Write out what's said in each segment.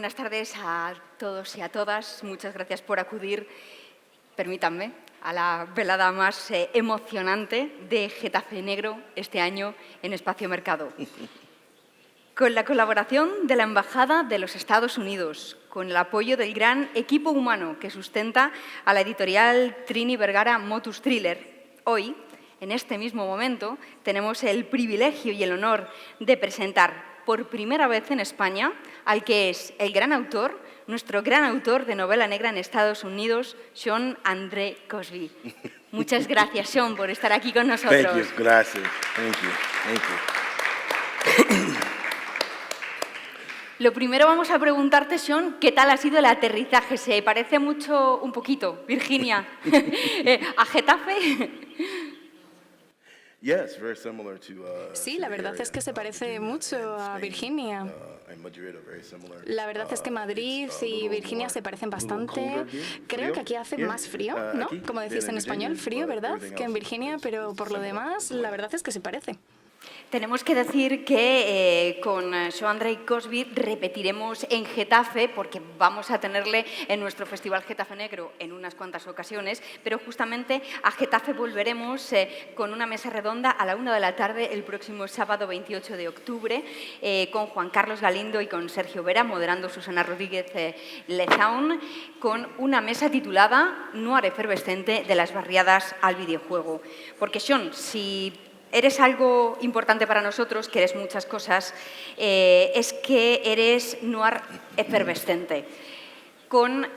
buenas tardes a todos y a todas. Muchas gracias por acudir, permítanme, a la velada más emocionante de Getafe Negro este año en Espacio Mercado. Con la colaboración de la Embajada de los Estados Unidos, con el apoyo del gran equipo humano que sustenta a la editorial Trini Vergara Motus Thriller, hoy, en este mismo momento, tenemos el privilegio y el honor de presentar por primera vez en España al que es el gran autor, nuestro gran autor de novela negra en Estados Unidos, Sean Andre Cosby. Muchas gracias, Sean, por estar aquí con nosotros. Thank you. Gracias. Thank you. Thank you. Lo primero vamos a preguntarte, Sean, ¿qué tal ha sido el aterrizaje? ¿Se parece mucho, un poquito, Virginia, a Getafe? Sí, la verdad es que se parece mucho a Virginia. La verdad es que Madrid y Virginia se parecen bastante. Creo que aquí hace más frío, ¿no? Como decís en español, frío, ¿verdad? Que en Virginia, pero por lo demás, la verdad es que se parece. Tenemos que decir que con Sean Andre Cosby repetiremos en Getafe, porque vamos a tenerle en nuestro Festival Getafe Negro en unas cuantas ocasiones, pero justamente a Getafe volveremos con una mesa redonda a la 1 de la tarde el próximo sábado 28 de octubre, con Juan Carlos Galindo y con Sergio Vera, moderando Susana Rodríguez Lezaun, con una mesa titulada Noir efervescente de las barriadas al videojuego. Porque, Sean, si eres algo importante para nosotros, que eres muchas cosas, es que eres noir efervescente. Con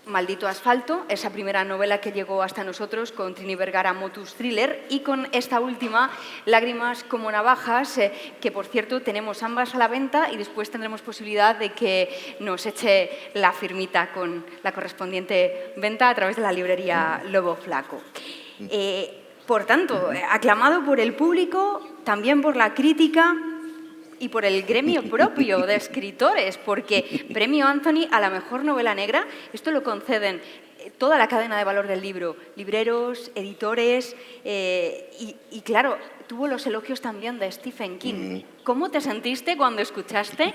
Maldito Asfalto, esa primera novela que llegó hasta nosotros, con Trini Vergara Motus Thriller, y con esta última, Lágrimas como navajas, que por cierto tenemos ambas a la venta y después tendremos posibilidad de que nos eche la firmita con la correspondiente venta a través de la librería Lobo Flaco. Por tanto, aclamado por el público, también por la crítica y por el gremio propio de escritores, porque Premio Anthony a la mejor novela negra, esto lo conceden toda la cadena de valor del libro, libreros, editores, y claro, tuvo los elogios también de Stephen King. ¿Cómo te sentiste cuando escuchaste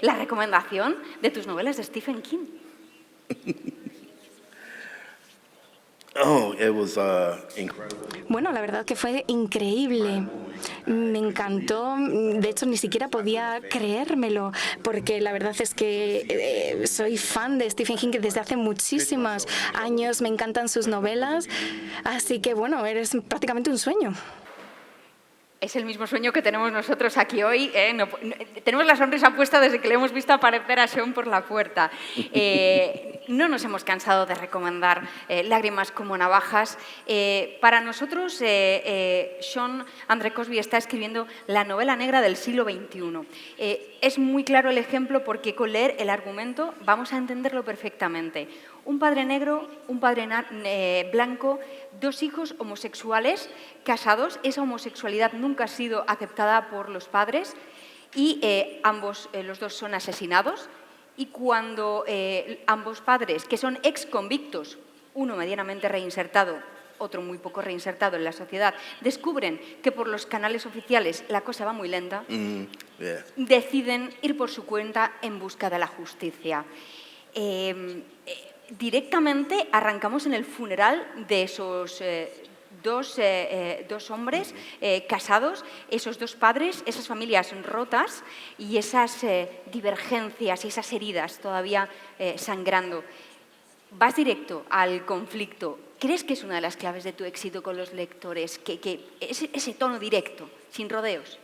la recomendación de tus novelas de Stephen King? Bueno, la verdad que fue increíble. Me encantó. De hecho, ni siquiera podía creérmelo, porque la verdad es que soy fan de Stephen King desde hace muchísimos años. Me encantan sus novelas. Así que, bueno, eres prácticamente un sueño. Es el mismo sueño que tenemos nosotros aquí hoy. Tenemos la sonrisa puesta desde que le hemos visto aparecer a Sean por la puerta. No nos hemos cansado de recomendar Lágrimas como navajas. Para nosotros, Sean Andre Cosby está escribiendo la novela negra del siglo XXI. Es muy claro el ejemplo porque con leer el argumento vamos a entenderlo perfectamente. Un padre negro, un padre blanco, dos hijos homosexuales casados. Esa homosexualidad nunca ha sido aceptada por los padres y los dos son asesinados. Y cuando ambos padres, que son ex-convictos, uno medianamente reinsertado, otro muy poco reinsertado en la sociedad, descubren que por los canales oficiales la cosa va muy lenta, deciden ir por su cuenta en busca de la justicia. Directamente arrancamos en el funeral de esos dos hombres casados, esos dos padres, esas familias rotas y esas divergencias y esas heridas todavía sangrando. Vas directo al conflicto. ¿Crees que es una de las claves de tu éxito con los lectores? Que ese tono directo, sin rodeos.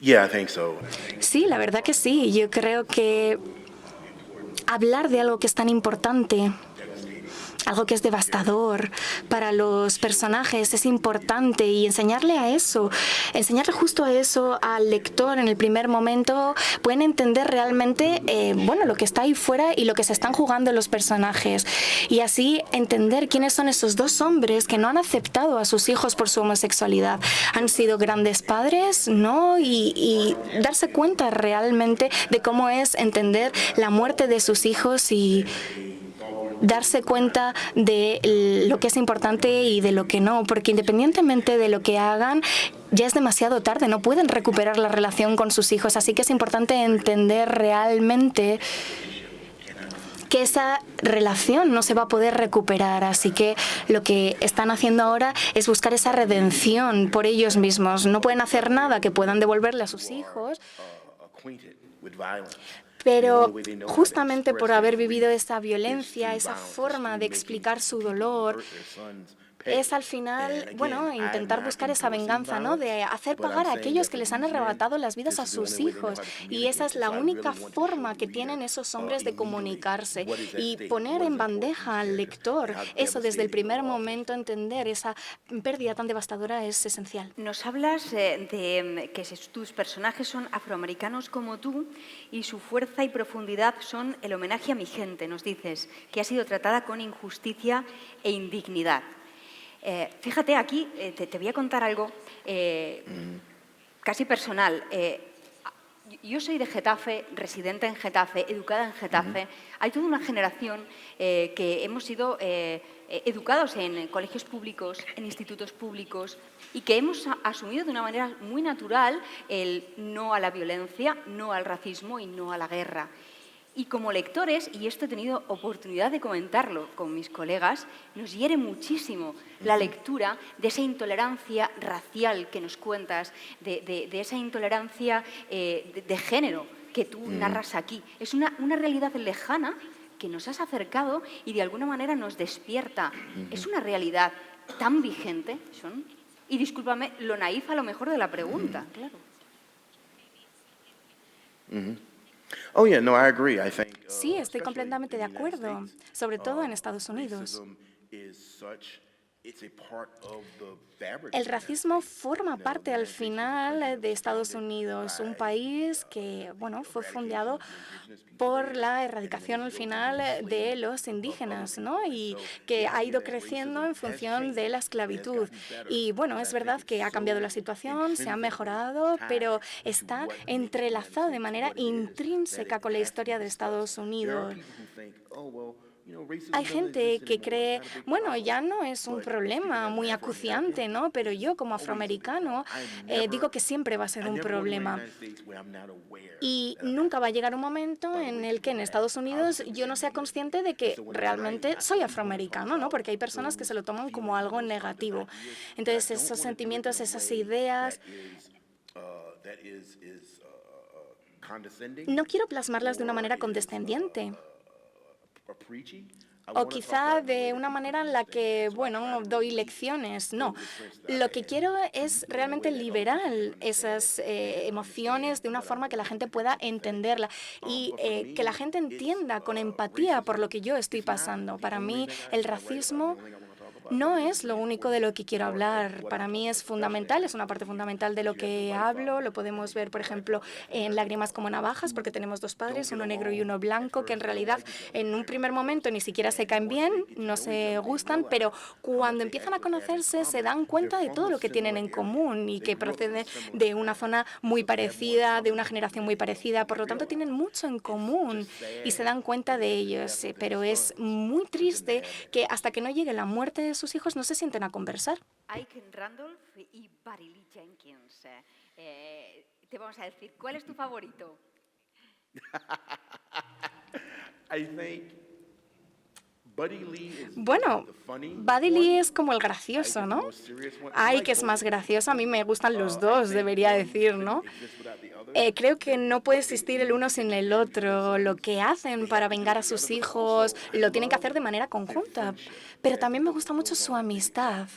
Yeah, I think so. Sí, la verdad que sí. Yo creo que hablar de algo que es tan importante, algo que es devastador para los personajes, es importante, y enseñarle justo a eso al lector en el primer momento, pueden entender realmente lo que está ahí fuera y lo que se están jugando los personajes, y así entender quiénes son esos dos hombres que no han aceptado a sus hijos por su homosexualidad. Han sido grandes padres, ¿no? Y darse cuenta realmente de cómo es entender la muerte de sus hijos y darse cuenta de lo que es importante y de lo que no, porque independientemente de lo que hagan, ya es demasiado tarde, no pueden recuperar la relación con sus hijos, así que es importante entender realmente que esa relación no se va a poder recuperar. Así que lo que están haciendo ahora es buscar esa redención por ellos mismos. No pueden hacer nada que puedan devolverle a sus hijos, pero justamente por haber vivido esa violencia, esa forma de explicar su dolor, es al final, bueno, intentar buscar esa venganza, ¿no? De hacer pagar a aquellos que les han arrebatado las vidas a sus hijos. Y esa es la única forma que tienen esos hombres de comunicarse. Y poner en bandeja al lector eso desde el primer momento, entender esa pérdida tan devastadora es esencial. Nos hablas de que tus personajes son afroamericanos como tú y su fuerza y profundidad son el homenaje a mi gente, nos dices, que ha sido tratada con injusticia e indignidad. Fíjate, aquí te voy a contar algo casi personal. Yo soy de Getafe, residente en Getafe, educada en Getafe. Hay toda una generación que hemos sido educados en colegios públicos, en institutos públicos, y que hemos asumido de una manera muy natural el no a la violencia, no al racismo y no a la guerra. Y como lectores, y esto he tenido oportunidad de comentarlo con mis colegas, nos hiere muchísimo la lectura de esa intolerancia racial que nos cuentas, de esa intolerancia de género que tú narras aquí. Es una realidad lejana que nos has acercado y de alguna manera nos despierta. Es una realidad tan vigente, Sean. Y discúlpame, lo naif a lo mejor de la pregunta, claro. Oh, yeah, no, I agree. I think, Sí, estoy completamente de acuerdo, sobre todo en Estados Unidos. El racismo forma parte al final de Estados Unidos, un país que, bueno, fue fundado por la erradicación al final de los indígenas, ¿no? Y que ha ido creciendo en función de la esclavitud. Y bueno, es verdad que ha cambiado la situación, se ha mejorado, pero está entrelazado de manera intrínseca con la historia de Estados Unidos. Hay gente que cree, bueno, ya no es un problema muy acuciante, ¿no? Pero yo como afroamericano digo que siempre va a ser un problema. Y nunca va a llegar un momento en el que en Estados Unidos yo no sea consciente de que realmente soy afroamericano, ¿no? Porque hay personas que se lo toman como algo negativo. Entonces, esos sentimientos, esas ideas, no quiero plasmarlas de una manera condescendiente. O quizá de una manera en la que, bueno, doy lecciones. No, lo que quiero es realmente liberar esas emociones de una forma que la gente pueda entenderla y que la gente entienda con empatía por lo que yo estoy pasando. Para mí, el racismo no es lo único de lo que quiero hablar. Para mí es fundamental, es una parte fundamental de lo que hablo. Lo podemos ver, por ejemplo, en Lágrimas como navajas, porque tenemos dos padres, uno negro y uno blanco, que en realidad en un primer momento ni siquiera se caen bien, no se gustan, pero cuando empiezan a conocerse se dan cuenta de todo lo que tienen en común y que proceden de una zona muy parecida, de una generación muy parecida. Por lo tanto, tienen mucho en común y se dan cuenta de ellos. Pero es muy triste que hasta que no llegue la muerte de sus hijos no se sienten a conversar. Aiken Randolph y Buddy Lee Jenkins. Te vamos a decir, ¿cuál es tu favorito? Bueno, Buddy Lee es como el gracioso, ¿no? Ay, que es más gracioso. A mí me gustan los dos, debería decir, ¿no? Creo que no puede existir el uno sin el otro. Lo que hacen para vengar a sus hijos lo tienen que hacer de manera conjunta. Pero también me gusta mucho su amistad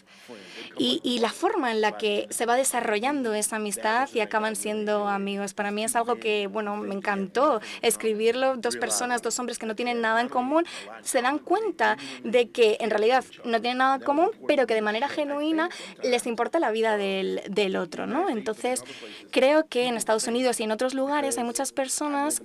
y la forma en la que se va desarrollando esa amistad y acaban siendo amigos. Para mí es algo que, bueno, me encantó escribirlo. Dos personas, dos hombres que no tienen nada en común, se dan cuenta de que en realidad no tienen nada en común, pero que de manera genuina les importa la vida del otro, ¿no? Entonces, creo que en Estados Unidos y en otros lugares hay muchas personas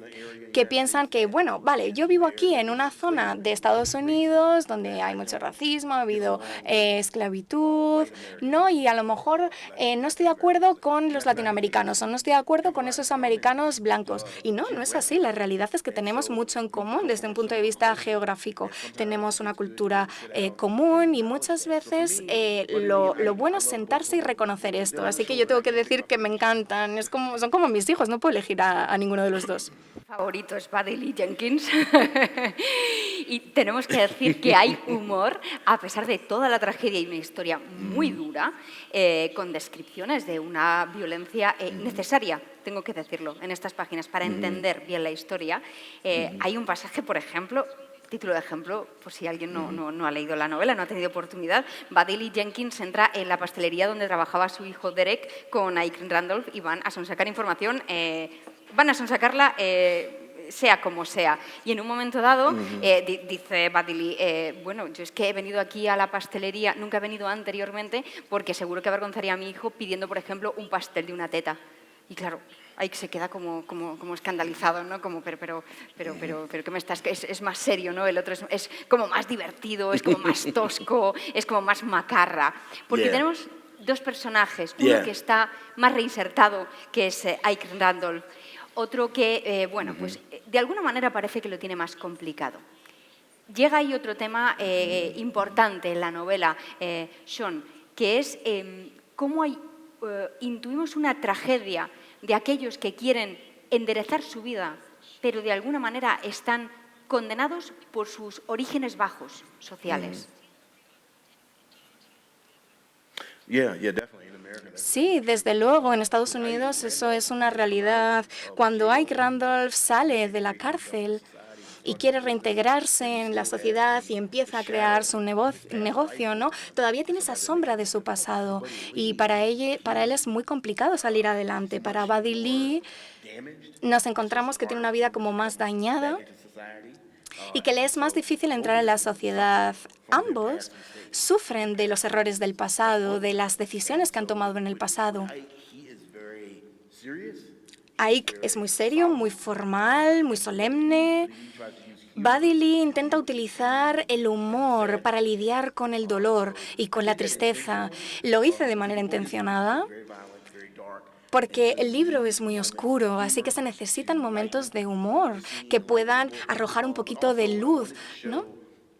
que piensan que, bueno, vale, yo vivo aquí en una zona de Estados Unidos donde hay mucho racismo, ha habido esclavitud, ¿no? Y a lo mejor no estoy de acuerdo con los latinoamericanos o no estoy de acuerdo con esos americanos blancos. Y no, no es así. La realidad es que tenemos mucho en común desde un punto de vista geográfico. Tenemos tenemos una cultura común y muchas veces lo bueno es sentarse y reconocer esto. Así que yo tengo que decir que me encantan. Son como mis hijos, no puedo elegir a ninguno de los dos. Favorito es Buddy Lee Jenkins. Y tenemos que decir que hay humor, a pesar de toda la tragedia y una historia muy dura, con descripciones de una violencia necesaria, tengo que decirlo, en estas páginas, para entender bien la historia. Hay un pasaje, por ejemplo, título de ejemplo, por si alguien no ha leído la novela, no ha tenido oportunidad. Buddy Lee Jenkins entra en la pastelería donde trabajaba su hijo Derek con Ike Randolph y van a sonsacar información, van a sonsacarla sea como sea. Y en un momento dado dice Buddy Lee, bueno, yo es que he venido aquí a la pastelería, nunca he venido anteriormente porque seguro que avergonzaría a mi hijo pidiendo, por ejemplo, un pastel de una teta. Y claro, Ike se queda como escandalizado, ¿no? Como, pero ¿qué me estás...? Es más serio, ¿no? El otro es como más divertido, es como más tosco, es como más macarra. Porque tenemos dos personajes, uno que está más reinsertado, que es Ike Randolph, otro que, bueno, pues de alguna manera parece que lo tiene más complicado. Llega ahí otro tema importante en la novela, Sean, que es cómo intuimos una tragedia de aquellos que quieren enderezar su vida, pero de alguna manera están condenados por sus orígenes bajos sociales. Sí, desde luego, en Estados Unidos eso es una realidad. Cuando Ike Randolph sale de la cárcel y quiere reintegrarse en la sociedad y empieza a crear su negocio, ¿no? Todavía tiene esa sombra de su pasado y para él es muy complicado salir adelante. Para Buddy Lee nos encontramos que tiene una vida como más dañada y que le es más difícil entrar en la sociedad. Ambos sufren de los errores del pasado, de las decisiones que han tomado en el pasado. Ike es muy serio, muy formal, muy solemne. Buddy Lee intenta utilizar el humor para lidiar con el dolor y con la tristeza. Lo hice de manera intencionada porque el libro es muy oscuro, así que se necesitan momentos de humor que puedan arrojar un poquito de luz, ¿no?,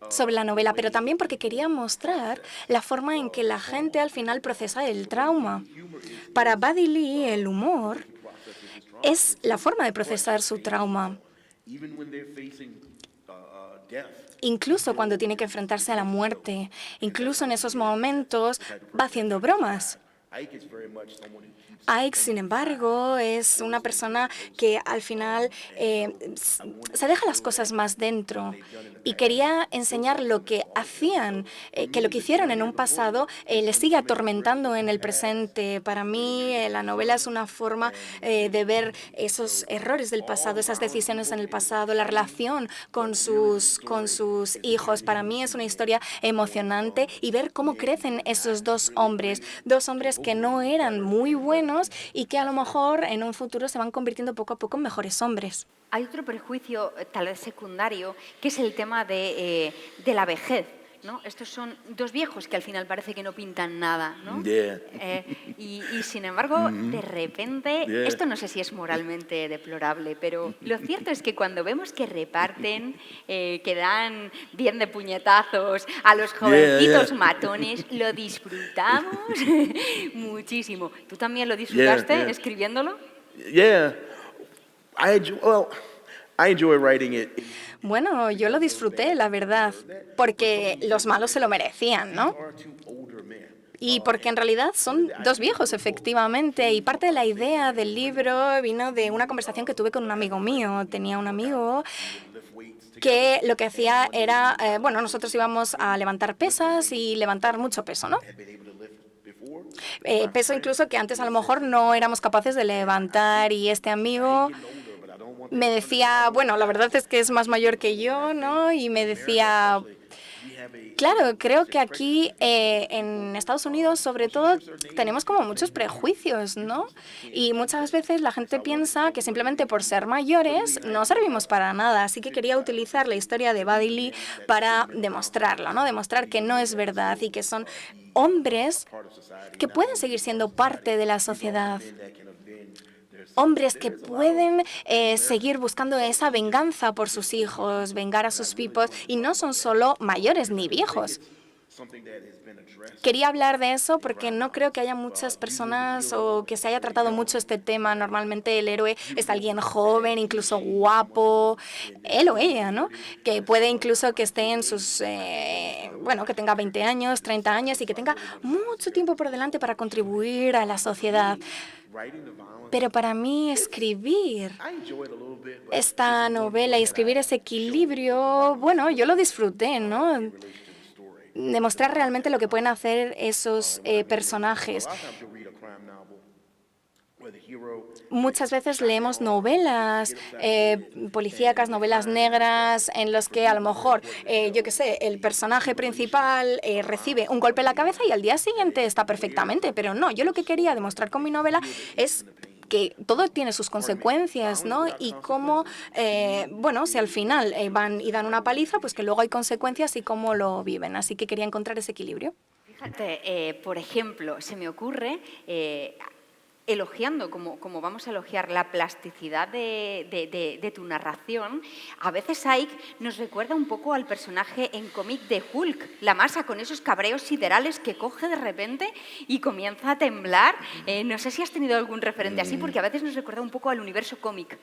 sobre la novela, pero también porque quería mostrar la forma en que la gente al final procesa el trauma. Para Buddy Lee, el humor es la forma de procesar su trauma. Incluso cuando tiene que enfrentarse a la muerte, incluso en esos momentos va haciendo bromas. Ike, sin embargo, es una persona que al final se deja las cosas más dentro y quería enseñar lo que hacían, que lo que hicieron en un pasado les sigue atormentando en el presente. Para mí, la novela es una forma de ver esos errores del pasado, esas decisiones en el pasado, la relación con sus hijos. Para mí es una historia emocionante y ver cómo crecen esos dos hombres que no eran muy buenos y que a lo mejor en un futuro se van convirtiendo poco a poco en mejores hombres. Hay otro prejuicio, tal vez secundario, que es el tema de la vejez, ¿no? Estos son dos viejos que al final parece que no pintan nada, ¿no? Y sin embargo, de repente, esto no sé si es moralmente deplorable, pero lo cierto es que cuando vemos que reparten, que dan bien de puñetazos a los jovencitos matones, lo disfrutamos muchísimo. ¿Tú también lo disfrutaste escribiéndolo? I enjoy writing it. Bueno, yo lo disfruté, la verdad, porque los malos se lo merecían, ¿no? Y porque en realidad son dos viejos, efectivamente. Y parte de la idea del libro vino de una conversación que tuve con un amigo mío. Tenía un amigo que lo que hacía era, bueno, nosotros íbamos a levantar pesas y levantar mucho peso, ¿no? Peso incluso que antes a lo mejor no éramos capaces de levantar, y este amigo me decía, bueno, la verdad es que es más mayor que yo, ¿no? Y me decía, claro, creo que aquí en Estados Unidos, sobre todo, tenemos como muchos prejuicios, ¿no? Y muchas veces la gente piensa que simplemente por ser mayores no servimos para nada. Así que quería utilizar la historia de Buddy Lee para demostrarlo, ¿no? Demostrar que no es verdad y que son hombres que pueden seguir siendo parte de la sociedad. hombres que pueden seguir buscando esa venganza por sus hijos, vengar a sus pipos, y no son solo mayores ni viejos. Quería hablar de eso porque no creo que haya muchas personas o que se haya tratado mucho este tema. Normalmente el héroe es alguien joven, incluso guapo, él o ella, ¿no? Que puede incluso que esté en sus, bueno, que tenga 20 años, 30 años y que tenga mucho tiempo por delante para contribuir a la sociedad. Pero para mí escribir esta novela y escribir ese equilibrio, bueno, yo lo disfruté, ¿no? Demostrar realmente lo que pueden hacer esos personajes. Muchas veces leemos novelas policíacas, novelas negras, en las que a lo mejor, yo qué sé, el personaje principal recibe un golpe en la cabeza y al día siguiente está perfectamente, pero no, yo lo que quería demostrar con mi novela es que todo tiene sus consecuencias, ¿no? Y cómo, bueno, si al final van y dan una paliza, pues que luego hay consecuencias y cómo lo viven. Así que quería encontrar ese equilibrio. Fíjate, por ejemplo, se me ocurre, elogiando, como vamos a elogiar la plasticidad de tu narración, a veces Ike nos recuerda un poco al personaje en cómic de Hulk, la masa con esos cabreos siderales que coge de repente y comienza a temblar. No sé si has tenido algún referente así, porque a veces nos recuerda un poco al universo cómic.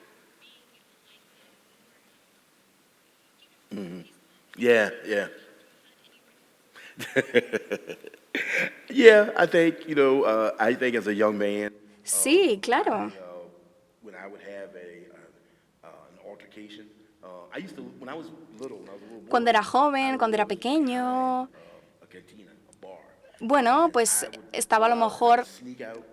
Yeah. Yeah, I think, I think as a young man, Sí, claro. when I would have an altercation, I used to, when I was little, when I was a little boy, Cuando era joven, cuando era pequeño, a cantina, a bar. bueno, pues estaba a lo mejor, Sneak out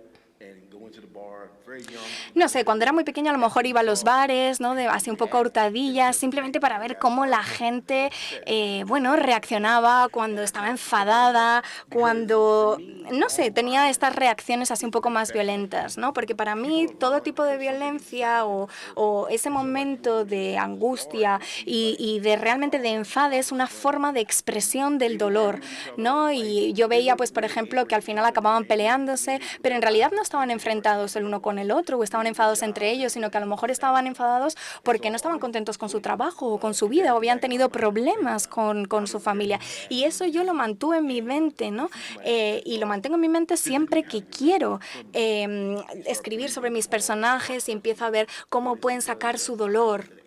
and go into the bar, very young. no sé, cuando era muy pequeña a lo mejor iba a los bares, ¿no? Así un poco a hurtadillas, simplemente para ver cómo la gente, bueno, reaccionaba cuando estaba enfadada, cuando, no sé, tenía estas reacciones así un poco más violentas, ¿no? Porque para mí todo tipo de violencia o ese momento de angustia y de realmente de enfado es una forma de expresión del dolor, ¿no? Y yo veía, pues, por ejemplo, que al final acababan peleándose, pero en realidad no estaban enfrentados el uno con el otro o estaban enfadados entre ellos, sino que a lo mejor estaban enfadados porque no estaban contentos con su trabajo o con su vida o habían tenido problemas con su familia. Y eso yo lo mantuve en mi mente, ¿no? Y lo mantengo en mi mente siempre que quiero escribir sobre mis personajes y empiezo a ver cómo pueden sacar su dolor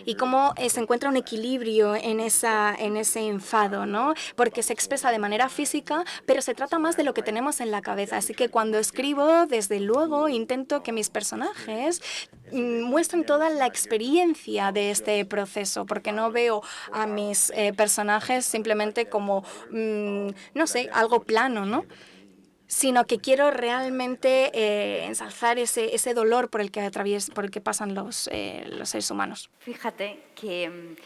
y cómo se encuentra un equilibrio en ese enfado, ¿no? Porque se expresa de manera física, pero se trata más de lo que tenemos en la cabeza. Así que cuando escribo, desde luego, intento que mis personajes muestren toda la experiencia de este proceso, porque no veo a mis personajes simplemente como, no sé, algo plano, ¿no? Sino que quiero realmente ensalzar ese dolor por el que por el que pasan los seres humanos. Fíjate que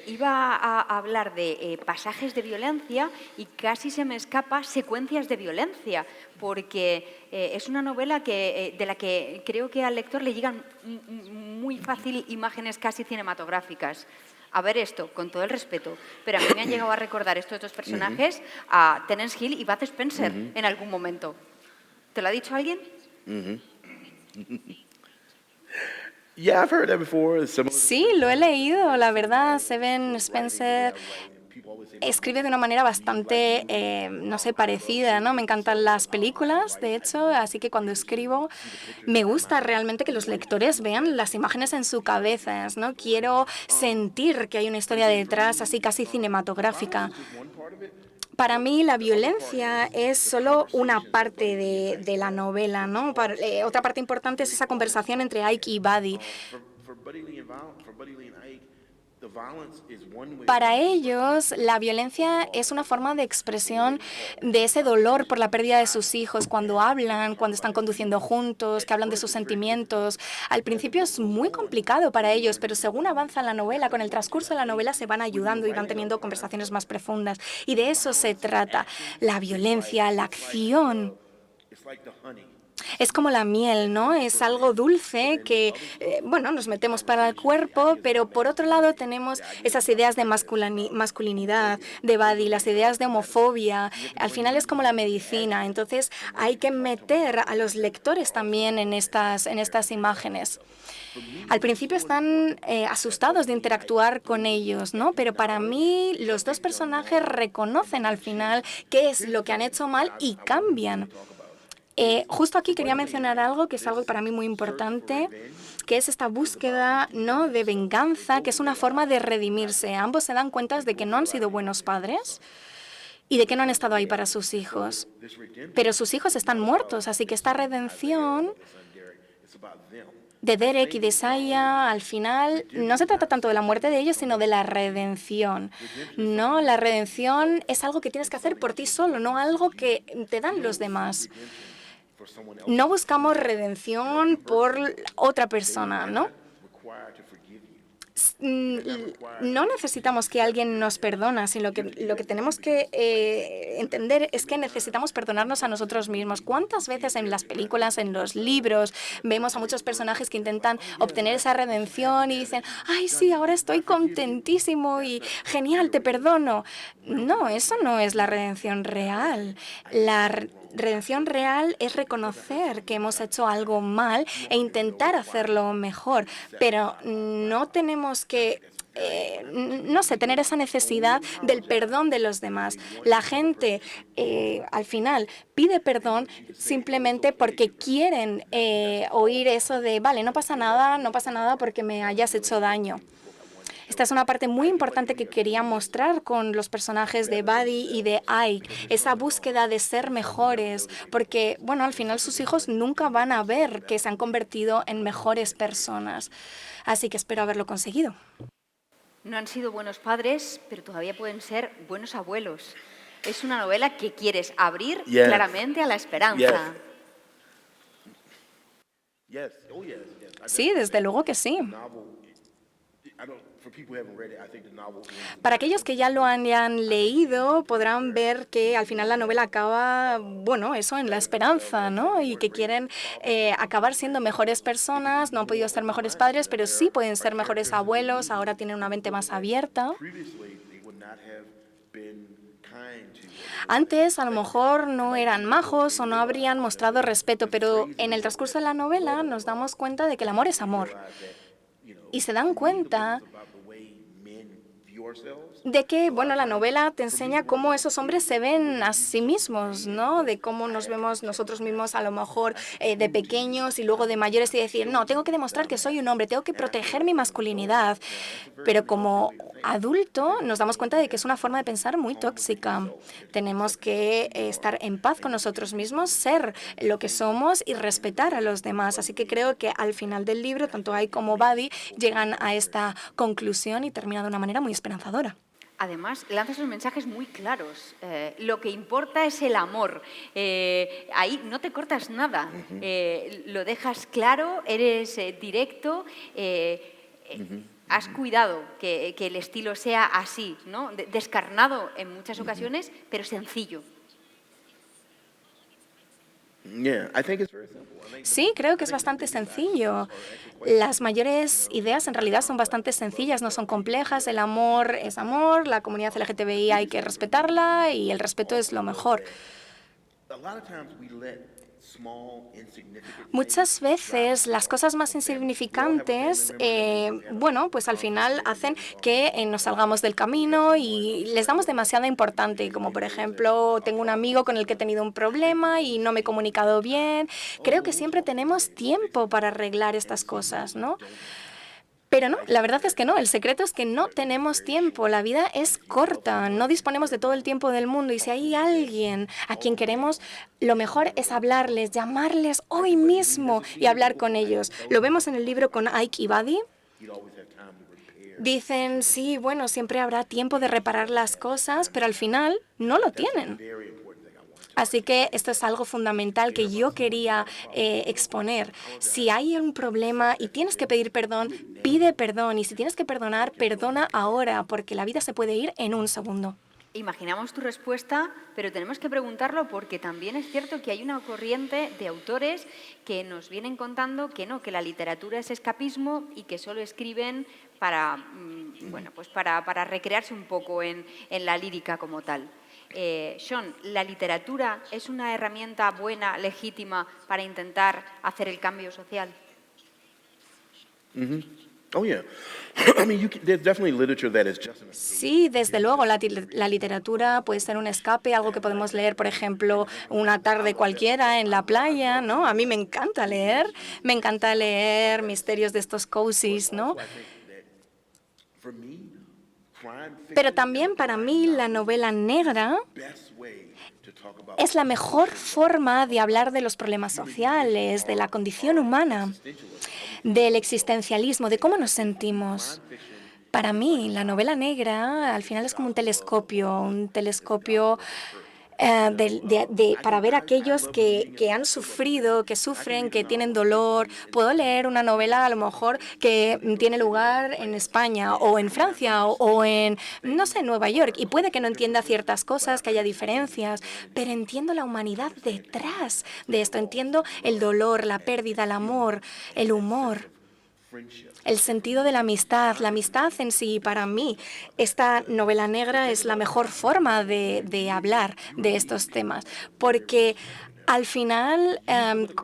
iba a hablar de pasajes de violencia y casi se me escapa secuencias de violencia, porque es una novela de la que creo que al lector le llegan muy fácil imágenes casi cinematográficas. A ver esto, con todo el respeto, pero a mí me han llegado a recordar estos dos personajes a Terence Hill y Bud Spencer en algún momento. ¿Te lo ha dicho alguien? Yeah, I've heard that before. It's similar. Sí, lo he leído, la verdad. Steven Spencer escribe de una manera bastante, no sé, parecida, ¿no? Me encantan las películas, de hecho, así que cuando escribo me gusta realmente que los lectores vean las imágenes en su cabeza, ¿no? Quiero sentir que hay una historia detrás, así casi cinematográfica. Para mí la violencia es solo una parte de la novela, ¿no? Otra parte importante es esa conversación entre Ike y Buddy. For Buddy Lee and Ike, the violence is one way. Para ellos, la violencia es una forma de expresión de ese dolor por la pérdida de sus hijos, cuando hablan, cuando están conduciendo juntos, que hablan de sus sentimientos. Al principio es muy complicado para ellos, pero según avanza la novela, con el transcurso de la novela se van ayudando y van teniendo conversaciones más profundas. Y de eso se trata, la violencia, la acción. It's like the honey. Es como la miel, ¿no? Es algo dulce que, bueno, nos metemos para el cuerpo, pero por otro lado tenemos esas ideas de masculinidad, de body, las ideas de homofobia. Al final es como la medicina, entonces hay que meter a los lectores también en estas imágenes. Al principio están asustados de interactuar con ellos, ¿no? Pero para mí los dos personajes reconocen al final qué es lo que han hecho mal y cambian. Justo aquí quería mencionar algo que es algo para mí muy importante, que es esta búsqueda, ¿no?, de venganza, que es una forma de redimirse. Ambos se dan cuenta de que no han sido buenos padres y de que no han estado ahí para sus hijos. Pero sus hijos están muertos, así que esta redención de Derek y de Isaiah, al final, no se trata tanto de la muerte de ellos, sino de la redención. No, la redención es algo que tienes que hacer por ti solo, no algo que te dan los demás. No buscamos redención por otra persona, ¿no? No necesitamos que alguien nos perdone, sino que lo que tenemos que entender es que necesitamos perdonarnos a nosotros mismos. ¿Cuántas veces en las películas, en los libros, vemos a muchos personajes que intentan obtener esa redención y dicen, ay, sí, ahora estoy contentísimo y genial, te perdono? No, eso no es la redención real. La redención real es reconocer que hemos hecho algo mal e intentar hacerlo mejor, pero no tenemos que no sé, tener esa necesidad del perdón de los demás. La gente al final pide perdón simplemente porque quieren oír eso de, vale, no pasa nada porque me hayas hecho daño. Esta es una parte muy importante que quería mostrar con los personajes de Buddy y de Ike, esa búsqueda de ser mejores, porque, bueno, al final sus hijos nunca van a ver que se han convertido en mejores personas. Así que espero haberlo conseguido. No han sido buenos padres, pero todavía pueden ser buenos abuelos. Es una novela que quieres abrir claramente a la esperanza. Sí, desde luego que sí. Para aquellos que ya lo hayan leído, podrán ver que al final la novela acaba, bueno, eso, en la esperanza, ¿no? Y que quieren acabar siendo mejores personas, no han podido ser mejores padres, pero sí pueden ser mejores abuelos, ahora tienen una mente más abierta. Antes a lo mejor no eran majos o no habrían mostrado respeto, pero en el transcurso de la novela nos damos cuenta de que el amor es amor. Y se dan cuenta de que, bueno, la novela te enseña cómo esos hombres se ven a sí mismos, ¿no? De cómo nos vemos nosotros mismos a lo mejor de pequeños y luego de mayores y decir, no, tengo que demostrar que soy un hombre, tengo que proteger mi masculinidad. Pero como adulto nos damos cuenta de que es una forma de pensar muy tóxica. Tenemos que estar en paz con nosotros mismos, ser lo que somos y respetar a los demás. Así que creo que al final del libro, tanto Ike como Buddy llegan a esta conclusión y termina de una manera muy esperanzadora. Además, lanzas unos mensajes muy claros. Lo que importa es el amor. Ahí no te cortas nada. Lo dejas claro, eres directo. Has cuidado que el estilo sea así, ¿no? Descarnado en muchas ocasiones, pero sencillo. Sí, creo que es bastante sencillo. Las mayores ideas en realidad son bastante sencillas, no son complejas. El amor es amor, la comunidad LGTBI hay que respetarla y el respeto es lo mejor. Muchas veces las cosas más insignificantes, bueno, pues al final hacen que nos salgamos del camino y les damos demasiada importancia, como por ejemplo, tengo un amigo con el que he tenido un problema y no me he comunicado bien. Creo que siempre tenemos tiempo para arreglar estas cosas, ¿no? Pero no, la verdad es que no. El secreto es que no tenemos tiempo. La vida es corta. No disponemos de todo el tiempo del mundo. Y si hay alguien a quien queremos, lo mejor es hablarles, llamarles hoy mismo y hablar con ellos. Lo vemos en el libro con Ike y Buddy. Dicen, sí, bueno, siempre habrá tiempo de reparar las cosas, pero al final no lo tienen. Así que esto es algo fundamental que yo quería exponer. Si hay un problema y tienes que pedir perdón, pide perdón. Y si tienes que perdonar, perdona ahora, porque la vida se puede ir en un segundo. Imaginamos tu respuesta, pero tenemos que preguntarlo porque también es cierto que hay una corriente de autores que nos vienen contando que no, que la literatura es escapismo y que solo escriben para, bueno, pues para recrearse un poco en la lírica como tal. Sean, ¿la literatura es una herramienta buena, legítima, para intentar hacer el cambio social? Oh, yeah. I mean, there's definitely literature that is just an escape. Sí, desde luego, la literatura puede ser un escape, algo que podemos leer, por ejemplo, una tarde cualquiera en la playa, ¿no? A mí me encanta leer misterios de estos cozies, ¿no? For me, crime Pero fiction también para mí la novela negra is the best way to talk about es la mejor forma de hablar de los problemas sociales, de la condición humana, del existencialismo, de cómo nos sentimos. Para mí, la novela negra al final es como un telescopio para ver a aquellos que han sufrido, que sufren, que tienen dolor. Puedo leer una novela a lo mejor que tiene lugar en España o en Francia o en, no sé, Nueva York, y puede que no entienda ciertas cosas, que haya diferencias, pero entiendo la humanidad detrás de esto. Entiendo el dolor, la pérdida, el amor, el humor, el sentido de la amistad en sí. Para mí, esta novela negra es la mejor forma de hablar de estos temas, porque al final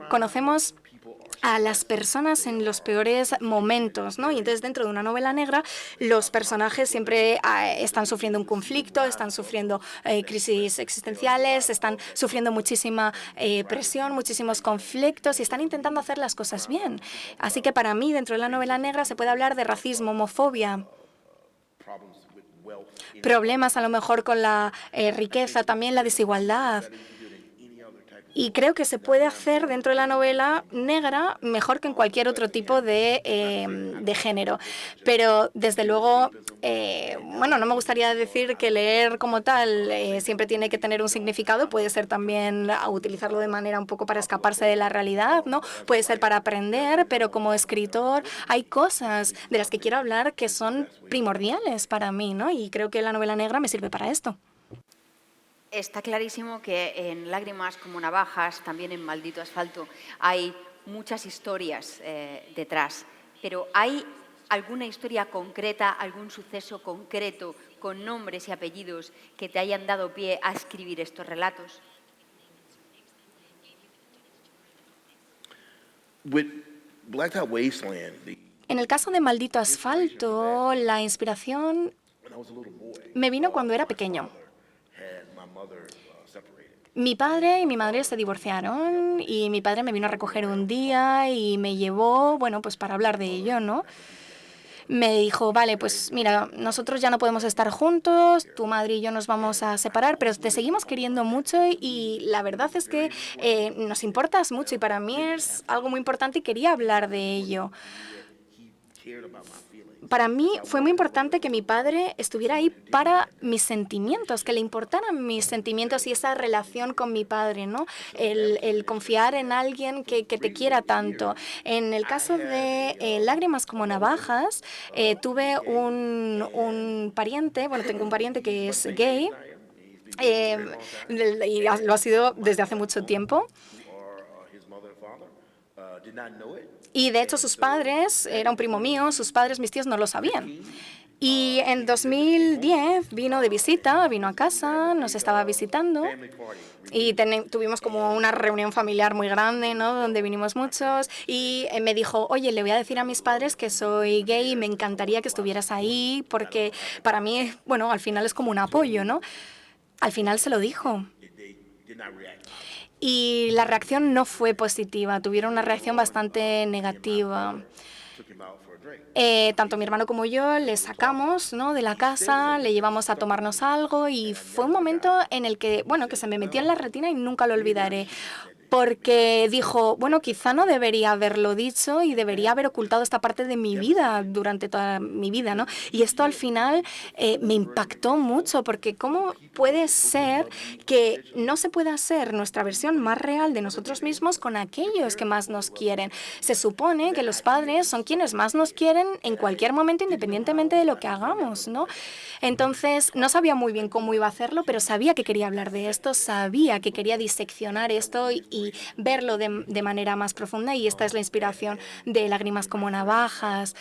conocemos a las personas en los peores momentos, ¿no? Y entonces dentro de una novela negra los personajes siempre están sufriendo un conflicto, están sufriendo crisis existenciales, están sufriendo muchísima presión, muchísimos conflictos y están intentando hacer las cosas bien. Así que para mí dentro de la novela negra se puede hablar de racismo, homofobia, problems with wealth, problemas a lo mejor con la riqueza, también la desigualdad. Y creo que se puede hacer dentro de la novela negra mejor que en cualquier otro tipo de género. Pero, desde luego, bueno, no me gustaría decir que leer como tal siempre tiene que tener un significado. Puede ser también utilizarlo de manera un poco para escaparse de la realidad, ¿no? Puede ser para aprender, pero como escritor hay cosas de las que quiero hablar que son primordiales para mí, ¿no? Y creo que la novela negra me sirve para esto. Está clarísimo que en Lágrimas como navajas, también en Maldito Asfalto, hay muchas historias detrás, pero ¿hay alguna historia concreta, algún suceso concreto con nombres y apellidos que te hayan dado pie a escribir estos relatos? with Blacktop Wasteland, En el caso de Maldito Asfalto, la inspiración when I was a little boy, me vino cuando era pequeño. had my mother separated. Mi padre y mi madre se divorciaron y mi padre me vino a recoger un día y me llevó, bueno, pues para hablar de ello, ¿no? Me dijo, vale, pues mira, nosotros ya no podemos estar juntos, tu madre y yo nos vamos a separar, pero te seguimos queriendo mucho y la verdad es que nos importas mucho y para mí es algo muy importante y quería hablar de ello. He cared about my feelings. Para mí fue muy importante que mi padre estuviera ahí para mis sentimientos, que le importaran mis sentimientos y esa relación con mi padre, ¿no? El confiar en alguien que te quiera tanto. En el caso de Lágrimas como navajas, tuve un pariente, bueno, tengo un pariente que es gay, y lo ha sido desde hace mucho tiempo. Or his mother and father did not know it. Y de hecho sus padres, era un primo mío, sus padres, mis tíos no lo sabían. Y en 2010 vino de visita, vino a casa, nos estaba visitando Family party. y tuvimos como una reunión familiar muy grande, ¿no? Donde vinimos muchos y me dijo, oye, le voy a decir a mis padres que soy gay y me encantaría que estuvieras ahí porque para mí, bueno, al final es como un apoyo, ¿no? Al final se lo dijo. They did not react. Y la reacción no fue positiva, tuvieron una reacción bastante negativa. Took him out for a drink. Tanto mi hermano como yo le sacamos, ¿no?, de la casa, le llevamos a tomarnos algo y fue un momento en el que, bueno, que se me metió en la retina y nunca lo olvidaré. porque dijo, bueno, quizá no debería haberlo dicho y debería haber ocultado esta parte de mi vida durante toda mi vida, ¿no? Y esto al final me impactó mucho, porque ¿cómo puede ser que no se pueda hacer nuestra versión más real de nosotros mismos con aquellos que más nos quieren? Se supone que los padres son quienes más nos quieren en cualquier momento, independientemente de lo que hagamos, ¿no? Entonces, no sabía muy bien cómo iba a hacerlo, pero sabía que quería hablar de esto, sabía que quería diseccionar esto y verlo de manera más profunda, y esta es la inspiración de Lágrimas como navajas.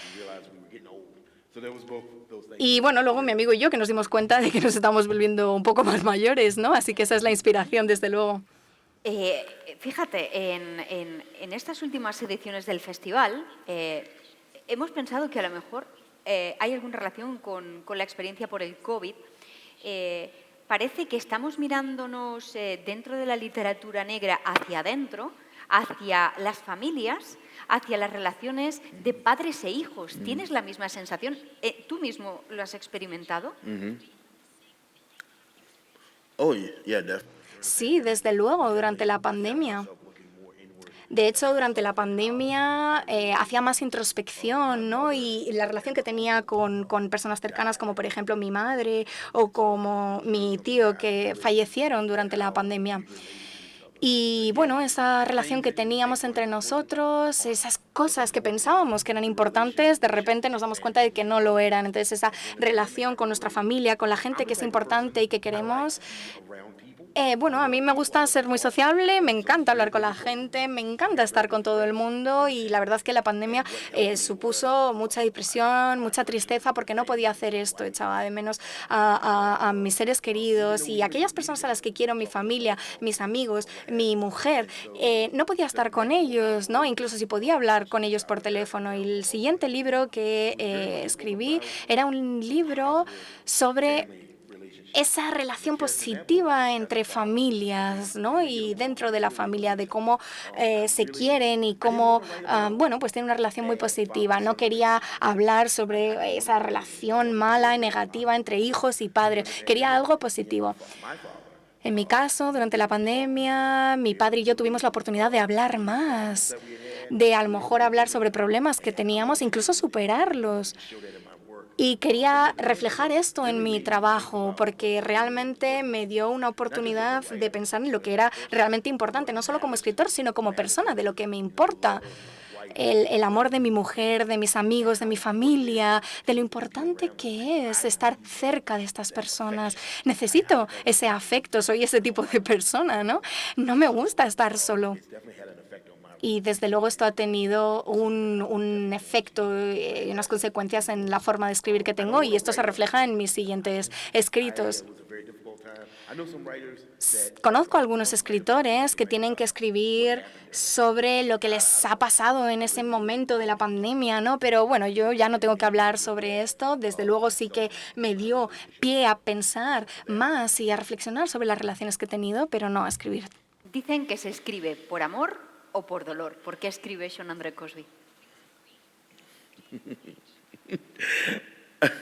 Y bueno, luego mi amigo y yo, que nos dimos cuenta de que nos estamos volviendo un poco más mayores, ¿no? Así que esa es la inspiración, desde luego. Fíjate, en estas últimas ediciones del festival hemos pensado que a lo mejor hay alguna relación con la experiencia por el COVID. Parece que estamos mirándonos dentro de la literatura negra hacia adentro, hacia las familias, hacia las relaciones de padres e hijos. ¿Tienes la misma sensación? ¿Tú mismo lo has experimentado? Oh, yeah, definitely. Sí, desde luego, durante la pandemia. De hecho, durante la pandemia hacía más introspección, ¿no? Y la relación que tenía con personas cercanas, como por ejemplo mi madre o como mi tío, que fallecieron durante la pandemia. Y bueno, esa relación que teníamos entre nosotros, esas cosas que pensábamos que eran importantes, de repente nos damos cuenta de que no lo eran. Entonces, esa relación con nuestra familia, con la gente que es importante y que queremos. Bueno, a mí me gusta ser muy sociable, me encanta hablar con la gente, me encanta estar con todo el mundo, y la verdad es que la pandemia supuso mucha depresión, mucha tristeza, porque no podía hacer esto. Echaba de menos a mis seres queridos y aquellas personas a las que quiero, mi familia, mis amigos, mi mujer. No podía estar con ellos, ¿no? Incluso si podía hablar con ellos por teléfono. Y el siguiente libro que escribí era un libro sobre esa relación positiva entre familias, ¿no? Y dentro de la familia, de cómo se quieren y cómo, bueno, pues tienen una relación muy positiva. No quería hablar sobre esa relación mala y negativa entre hijos y padres. Quería algo positivo. En mi caso, durante la pandemia, mi padre y yo tuvimos la oportunidad de hablar más, de a lo mejor hablar sobre problemas que teníamos, incluso superarlos. Y quería reflejar esto en mi trabajo, porque realmente me dio una oportunidad de pensar en lo que era realmente importante, no solo como escritor, sino como persona, de lo que me importa. El amor de mi mujer, de mis amigos, de mi familia, de lo importante que es estar cerca de estas personas. Necesito ese afecto, soy ese tipo de persona, ¿no? No me gusta estar solo. Y desde luego esto ha tenido un efecto y unas consecuencias en la forma de escribir que tengo, y esto se refleja en mis siguientes escritos. Conozco a algunos escritores que tienen que escribir sobre lo que les ha pasado en ese momento de la pandemia, ¿no? Pero bueno, yo ya no tengo que hablar sobre esto. Desde luego sí que me dio pie a pensar más y a reflexionar sobre las relaciones que he tenido, pero no a escribir. Dicen que se escribe por amor o por dolor. ¿Por qué escribe Sean Andre Cosby?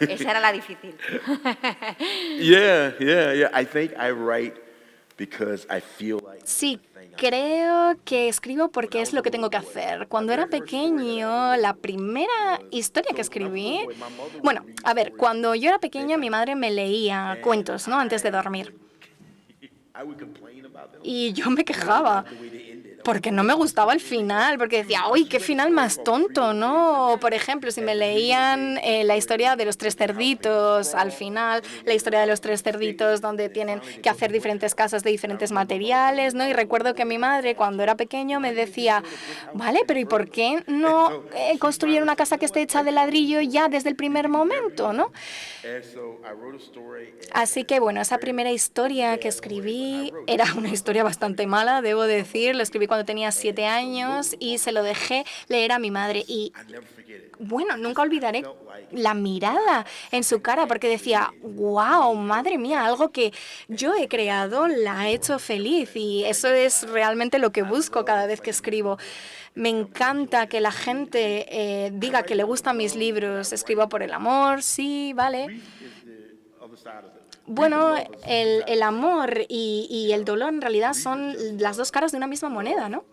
Esa era la difícil. Yeah. I think I write because I feel like. Sí, creo que escribo porque es lo que tengo que hacer. Cuando era pequeño, la primera historia que escribí... Bueno, a ver, cuando yo era pequeña, mi madre me leía cuentos, ¿no? Antes de dormir. Y yo me quejaba porque no me gustaba el final, porque decía, uy, qué final más tonto, ¿no? Por ejemplo, si me leían la historia de los tres cerditos, al final, la historia de los tres cerditos donde tienen que hacer diferentes casas de diferentes materiales, ¿no? Y recuerdo que mi madre, cuando era pequeño, me decía, vale, pero ¿y por qué no construir una casa que esté hecha de ladrillo ya desde el primer momento, ¿no? Así que, bueno, esa primera historia que escribí era una historia bastante mala, debo decir. Lo escribí cuando tenía 7 años y se lo dejé leer a mi madre. Y, bueno, nunca olvidaré la mirada en su cara, porque decía, wow, madre mía, algo que yo he creado la ha hecho feliz. Y eso es realmente lo que busco cada vez que escribo. Me encanta que la gente diga que le gustan mis libros. Escribo por el amor, sí, vale. Bueno, el amor y el dolor en realidad son las dos caras de una misma moneda, ¿no?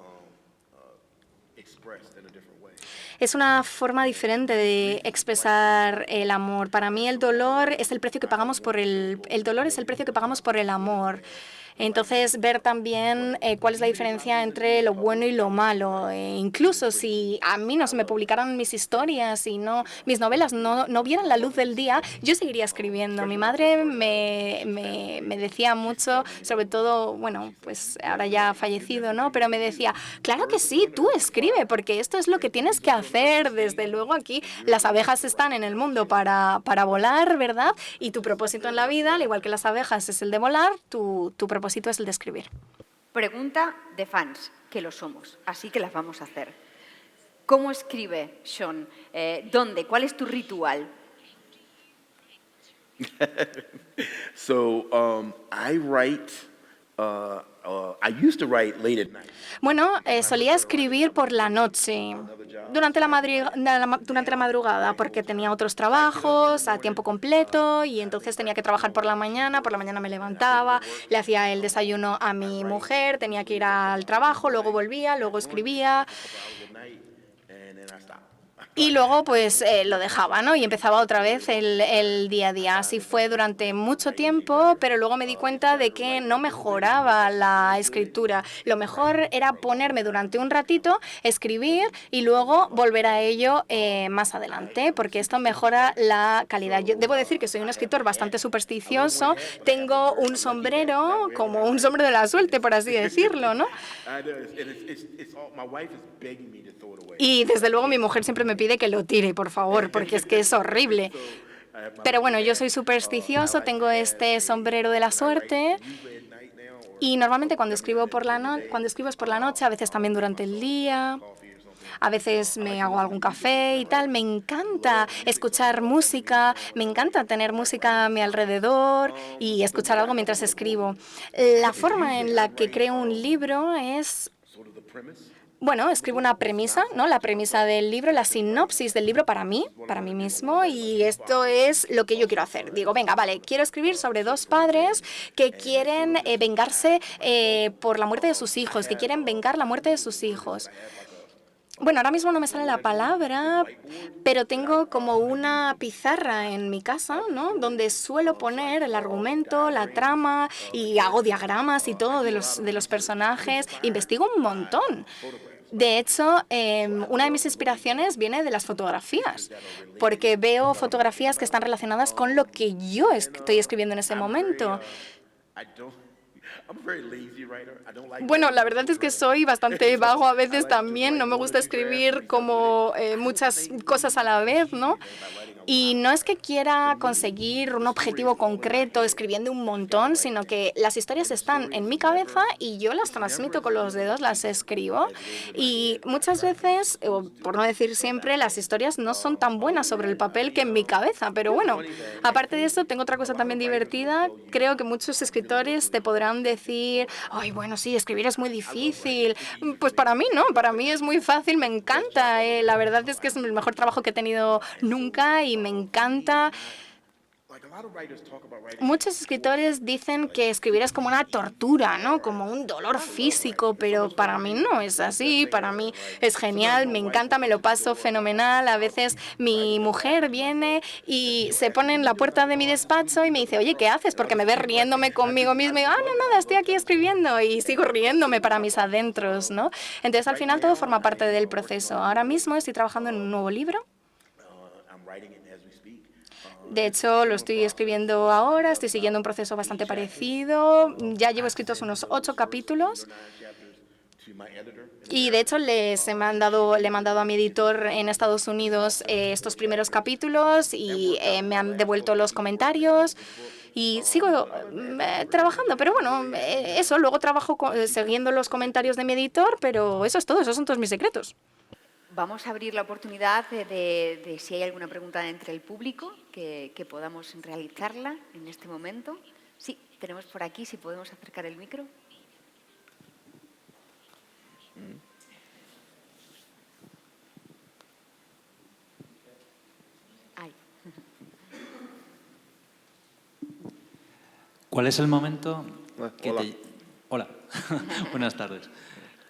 expressed in a different way. Es una forma diferente de expresar el amor. Para mí el dolor es el precio que pagamos por el dolor es el precio que pagamos por el amor. Entonces, ver también cuál es la diferencia entre lo bueno y lo malo. Incluso si a mí no se me publicaran mis historias y mis novelas no vieran la luz del día, yo seguiría escribiendo. Mi madre me decía mucho, sobre todo, bueno, pues ahora ya ha fallecido, ¿no? Pero me decía, claro que sí, tú escribe, porque esto es lo que tienes que hacer. Desde luego aquí las abejas están en el mundo para volar, ¿verdad? Y tu propósito en la vida, al igual que las abejas, es el de volar, tu propósito es el de escribir. Pregunta de fans, que lo somos, así que las vamos a hacer. ¿Cómo escribe Sean? ¿Dónde? ¿Cuál es tu ritual? So I write. I used to write late at night. Bueno, solía escribir por la noche, durante la madrugada, porque tenía otros trabajos a tiempo completo y entonces tenía que trabajar por la mañana me levantaba, le hacía el desayuno a mi mujer, tenía que ir al trabajo, luego volvía, luego escribía. Hours at night, and then I stopped. Y luego pues lo dejaba, ¿no? Y empezaba otra vez el día a día. Así fue durante mucho tiempo, pero luego me di cuenta de que no mejoraba la escritura. Lo mejor era ponerme durante un ratito, escribir y luego volver a ello más adelante, porque esto mejora la calidad. Yo debo decir que soy un escritor bastante supersticioso. Tengo un sombrero, como un sombrero de la suerte, por así decirlo, ¿no? I know, and it's all, my wife is begging me to throw it away. Y desde luego mi mujer siempre me pide que lo tire, por favor, porque es que es horrible. Pero bueno, yo soy supersticioso, tengo este sombrero de la suerte Usually at night now, or y normalmente cuando escribo cuando escribo es por la noche, a veces también durante el día, coffee or something. a veces me hago algún café y tal. Me encanta escuchar música, me encanta tener música a mi alrededor y escuchar algo mientras escribo. La forma en la que creo un libro es... Sort of the premise. Bueno, escribo una premisa, ¿no? La premisa del libro, la sinopsis del libro para mí mismo, y esto es lo que yo quiero hacer. Digo, venga, vale, quiero escribir sobre dos padres que quieren vengarse por la muerte de sus hijos, que quieren vengar la muerte de sus hijos. Bueno, ahora mismo no me sale la palabra, pero tengo como una pizarra en mi casa, ¿no? Donde suelo poner el argumento, la trama y hago diagramas y todo de los personajes. Investigo un montón. De hecho, una de mis inspiraciones viene de las fotografías, porque veo fotografías que están relacionadas con lo que yo estoy escribiendo en ese momento. I don't. I'm a very lazy writer. I don't like. Bueno, la verdad es que soy bastante vago a veces también, no me gusta escribir como muchas cosas a la vez, ¿no? Y no es que quiera conseguir un objetivo concreto escribiendo un montón, sino que las historias están en mi cabeza y yo las transmito con los dedos, las escribo. Y muchas veces, o por no decir siempre, las historias no son tan buenas sobre el papel que en mi cabeza. Pero bueno, aparte de eso, tengo otra cosa también divertida. Creo que muchos escritores te podrán decir, ay, bueno, sí, escribir es muy difícil. Pues para mí no, para mí es muy fácil, me encanta. La verdad es que es el mejor trabajo que he tenido nunca y me encanta. Like a lot of writers talk about writing. Muchos escritores dicen que escribir es como una tortura, ¿no? Como un dolor físico, pero para mí no es así. Para mí es genial, me encanta, me lo paso fenomenal. A veces mi mujer viene y se pone en la puerta de mi despacho y me dice, oye, ¿qué haces? Porque me ves riéndome conmigo mismo y digo, no, nada, estoy aquí escribiendo y sigo riéndome para mis adentros, ¿no? Entonces al final todo forma parte del proceso. Ahora mismo estoy trabajando en un nuevo libro. I'm writing it as we speak. De hecho, lo estoy escribiendo ahora, estoy siguiendo un proceso bastante parecido. Ya llevo escritos unos 8 capítulos 9 chapters to my editor. y de hecho le he mandado a mi editor en Estados Unidos estos primeros capítulos y me han devuelto los comentarios. Y sigo trabajando, pero bueno, eso, luego trabajo siguiendo los comentarios de mi editor, pero eso es todo, esos son todos mis secretos. Vamos a abrir la oportunidad de si hay alguna pregunta entre el público que podamos realizarla en este momento. Sí, tenemos por aquí, si podemos acercar el micro. Ay. ¿Cuál es el momento que Hola. te... Hola, buenas tardes.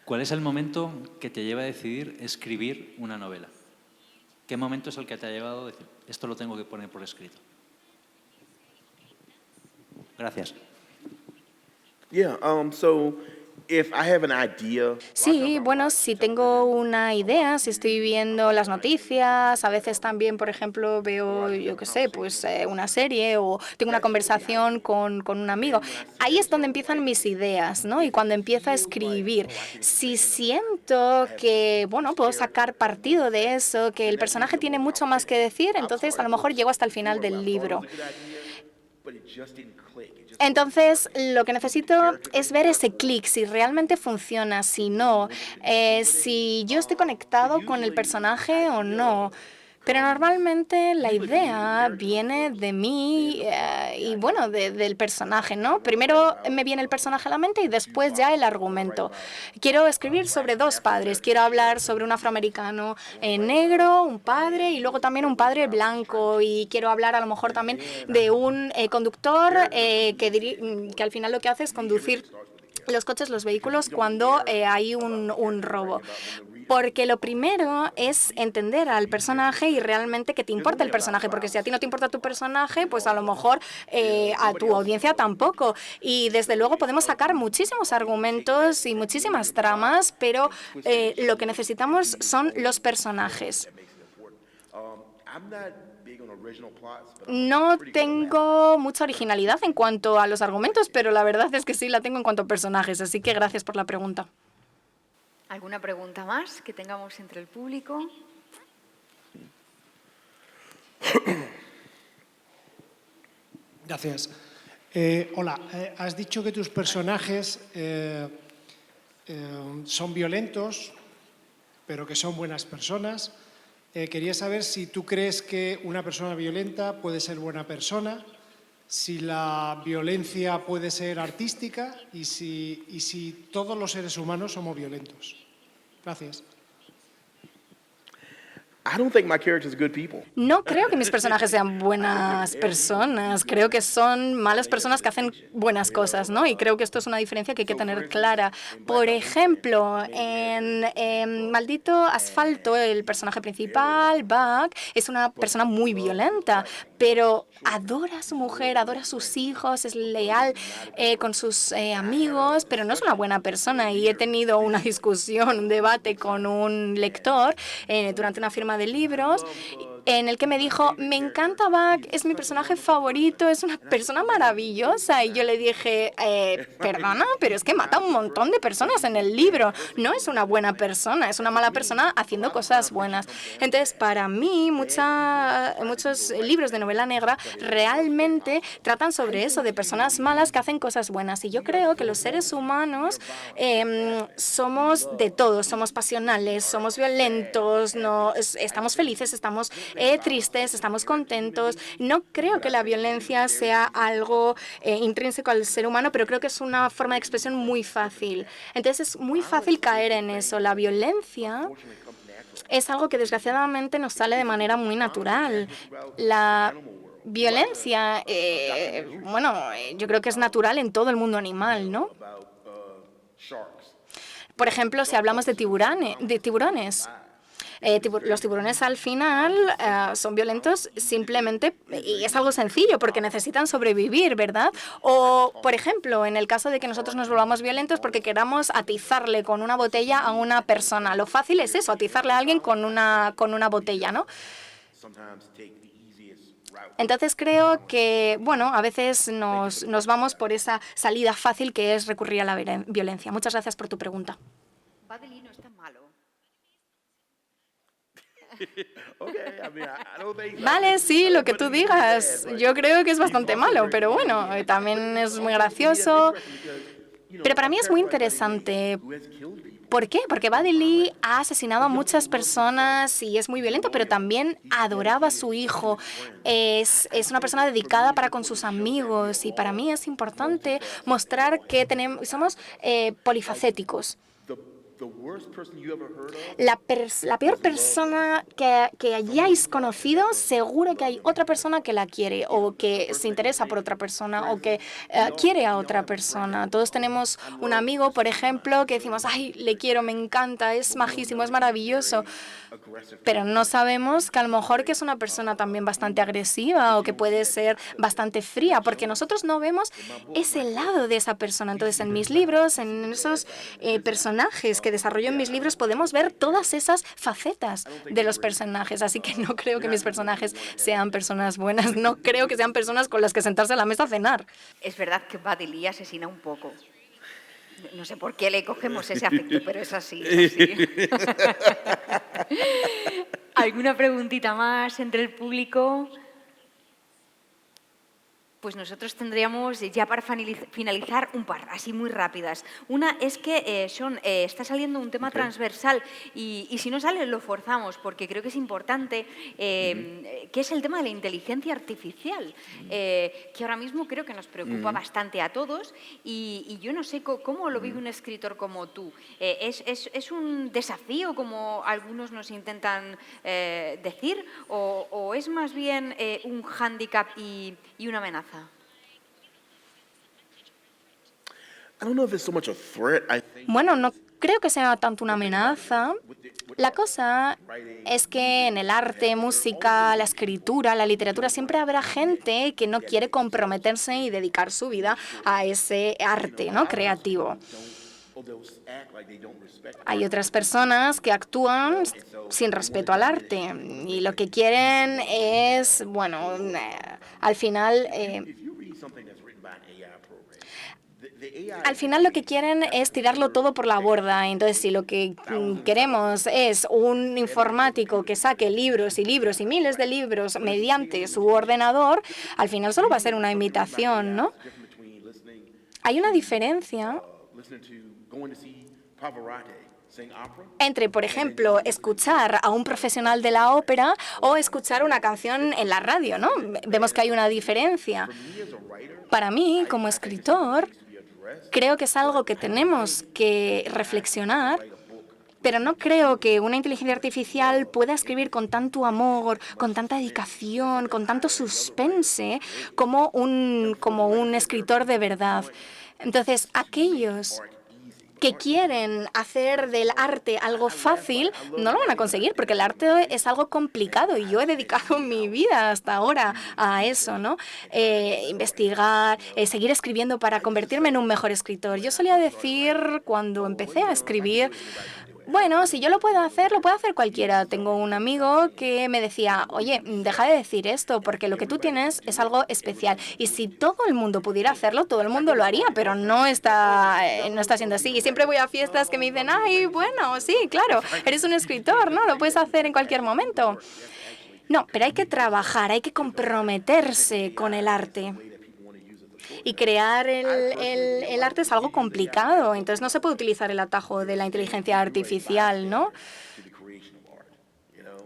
¿Cuál es el momento que te lleva a decidir escribir una novela? ¿Qué momento es el que te ha llevado a decir, esto lo tengo que poner por escrito? Gracias. Yeah, so if I have an idea, Sí, bueno, si tengo una idea, si estoy viendo las noticias, a veces también, por ejemplo, veo, yo qué sé, pues una serie o tengo una conversación con un amigo. Ahí es donde empiezan mis ideas, ¿no? Y cuando empiezo a escribir, si siento que, bueno, puedo sacar partido de eso, que el personaje tiene mucho más que decir, entonces a lo mejor llego hasta el final del libro. but it just didn't click. It just Entonces, lo que necesito es ver ese clic, si realmente funciona, si no, si yo estoy conectado con el personaje o no. Pero normalmente la idea viene de mí y, bueno, del personaje, ¿no? Primero me viene el personaje a la mente y después ya el argumento. Quiero escribir sobre dos padres. Quiero hablar sobre un afroamericano negro, un padre, y luego también un padre blanco. Y quiero hablar a lo mejor también de un conductor que al final lo que hace es conducir los coches, los vehículos, cuando hay un robo. Porque lo primero es entender al personaje y realmente que te importa el personaje, porque si a ti no te importa tu personaje, pues a lo mejor a tu audiencia tampoco. Y desde luego podemos sacar muchísimos argumentos y muchísimas tramas, pero lo que necesitamos son los personajes. I'm not big on original plots, but No tengo mucha originalidad en cuanto a los argumentos, pero la verdad es que sí la tengo en cuanto a personajes, así que gracias por la pregunta. ¿Alguna pregunta más que tengamos entre el público? Gracias. Hola, has dicho que tus personajes son violentos, pero que son buenas personas. Quería saber si tú crees que una persona violenta puede ser buena persona, si la violencia puede ser artística y si todos los seres humanos somos violentos. Gracias. I don't think my characters are good people. No creo que mis personajes sean buenas personas, creo que son malas personas que hacen buenas cosas, ¿no? Y creo que esto es una diferencia que hay que tener clara. Por ejemplo, en Maldito Asfalto, el personaje principal, Buck, es una persona muy violenta, pero adora a su mujer, adora a sus hijos, es leal con sus amigos, pero no es una buena persona. Y he tenido una discusión, un debate con un lector durante una firma de libros en el que me dijo, me encanta Buck, es mi personaje favorito, es una persona maravillosa. Y yo le dije, perdona, pero es que mata a un montón de personas en el libro. No es una buena persona, es una mala persona haciendo cosas buenas. Entonces, para mí, muchos libros de novela negra realmente tratan sobre eso, de personas malas que hacen cosas buenas. Y yo creo que los seres humanos somos de todo, somos pasionales, somos violentos, estamos felices, estamos tristes, estamos contentos. No creo que la violencia sea algo intrínseco al ser humano, pero creo que es una forma de expresión muy fácil. Entonces es muy fácil caer en eso. La violencia es algo que desgraciadamente nos sale de manera muy natural. La violencia, yo creo que es natural en todo el mundo animal, ¿no? Por ejemplo, si hablamos de tiburones. Los tiburones al final son violentos simplemente, y es algo sencillo, porque necesitan sobrevivir, ¿verdad? O, por ejemplo, en el caso de que nosotros nos volvamos violentos porque queramos atizarle con una botella a una persona. Lo fácil es eso, atizarle a alguien con una botella, ¿no? Entonces creo que, bueno, a veces nos vamos por esa salida fácil que es recurrir a la violencia. Muchas gracias por tu pregunta. Badeli no es tan malo. Vale, sí, lo que tú digas. Yo creo que es bastante malo, pero bueno, también es muy gracioso. Pero para mí es muy interesante. ¿Por qué? Porque Badeli ha asesinado a muchas personas y es muy violento, pero también adoraba a su hijo. Es una persona dedicada para con sus amigos y para mí es importante mostrar que somos polifacéticos. the worst person you ever heard of, La peor persona que hayáis conocido, seguro que hay otra persona que la quiere o que se interesa por otra persona o que quiere a otra persona. Todos tenemos un amigo, por ejemplo, que decimos, ay, le quiero, me encanta, es majísimo, es maravilloso. Pero no sabemos que a lo mejor que es una persona también bastante agresiva o que puede ser bastante fría, porque nosotros no vemos ese lado de esa persona. Entonces, en mis libros, en esos personajes que desarrollo en mis libros, podemos ver todas esas facetas de los personajes. Así que no creo que mis personajes sean personas buenas, no creo que sean personas con las que sentarse a la mesa a cenar. Es verdad que Badilí asesina un poco. No sé por qué le cogemos ese afecto, pero es así. Es así. ¿Alguna preguntita más entre el público? Pues nosotros tendríamos ya para finalizar un par, así muy rápidas. Una es que, Sean, está saliendo un tema transversal y si no sale lo forzamos porque creo que es importante, que es el tema de la inteligencia artificial, que ahora mismo creo que nos preocupa bastante a todos y yo no sé cómo lo vive un escritor como tú. ¿Es un desafío como algunos nos intentan decir o es más bien un hándicap y una amenaza? I don't know if it's so much a threat. I think Bueno, no creo que sea tanto una amenaza. La cosa es que en el arte, música, la escritura, la literatura, siempre habrá gente que no quiere comprometerse y dedicar su vida a ese arte, ¿no?, creativo. they'll act like they don't respect. Hay otras personas que actúan sin respeto al arte y lo que quieren es, bueno, al final... If you read something that's written by an AI program, the AI Al final lo que quieren es tirarlo todo por la borda. Entonces, si lo que queremos es un informático que saque libros y libros y miles de libros mediante su ordenador, al final solo va a ser una imitación, ¿no? difference between Hay una diferencia listening to going to see Pavarotti sing opera. entre, por ejemplo, escuchar a un profesional de la ópera o escuchar una canción en la radio, ¿no? Vemos que hay una diferencia. Para mí, como escritor, creo que es algo que tenemos que reflexionar, pero no creo que una inteligencia artificial pueda escribir con tanto amor, con tanta dedicación, con tanto suspense como un escritor de verdad. Entonces, aquellos que quieren hacer del arte algo fácil, no lo van a conseguir, porque el arte es algo complicado y yo he dedicado mi vida hasta ahora a eso, ¿no? Investigar, seguir escribiendo para convertirme en un mejor escritor. Yo solía decir cuando empecé a escribir, bueno, si yo lo puedo hacer cualquiera. Tengo un amigo que me decía, oye, deja de decir esto, porque lo que tú tienes es algo especial. Y si todo el mundo pudiera hacerlo, todo el mundo lo haría, pero no está siendo así. Y siempre voy a fiestas que me dicen, ay, bueno, sí, claro, eres un escritor, ¿no? Lo puedes hacer en cualquier momento. No, pero hay que trabajar, hay que comprometerse con el arte. Y crear el arte es algo complicado, entonces no se puede utilizar el atajo de la inteligencia artificial, ¿no?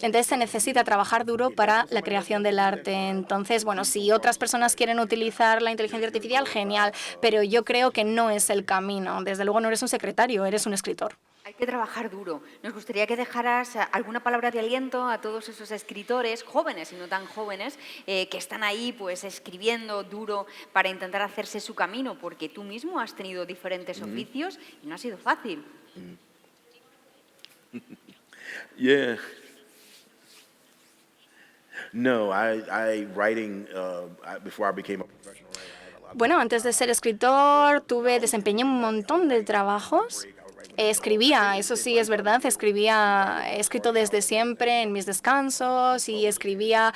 Entonces se necesita trabajar duro para la creación del arte. Entonces, bueno, si otras personas quieren utilizar la inteligencia artificial, genial, pero yo creo que no es el camino. Desde luego no eres un secretario, eres un escritor. Hay que trabajar duro. Nos gustaría que dejaras alguna palabra de aliento a todos esos escritores, jóvenes y no tan jóvenes, que están ahí pues escribiendo duro para intentar hacerse su camino, porque tú mismo has tenido diferentes oficios y no ha sido fácil. Yeah. No, writing, before I became a professional writer, I had a lot Bueno, antes de ser escritor, desempeñé un montón de trabajos. Escribía, eso sí es verdad, he escrito desde siempre en mis descansos y escribía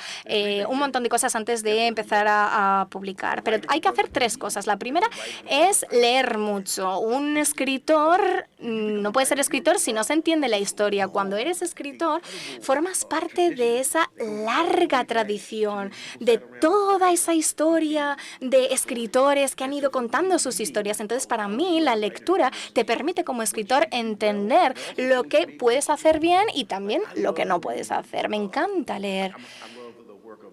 un montón de cosas antes de empezar a publicar. Pero hay que hacer tres cosas. La primera es leer mucho. Un escritor no puede ser escritor si no se entiende la historia. Cuando eres escritor, formas parte de esa larga tradición, de toda esa historia de escritores que han ido contando sus historias. Entonces, para mí, la lectura te permite como escritor entender lo que puedes hacer bien y también lo que no puedes hacer. Me encanta leer. I love the work of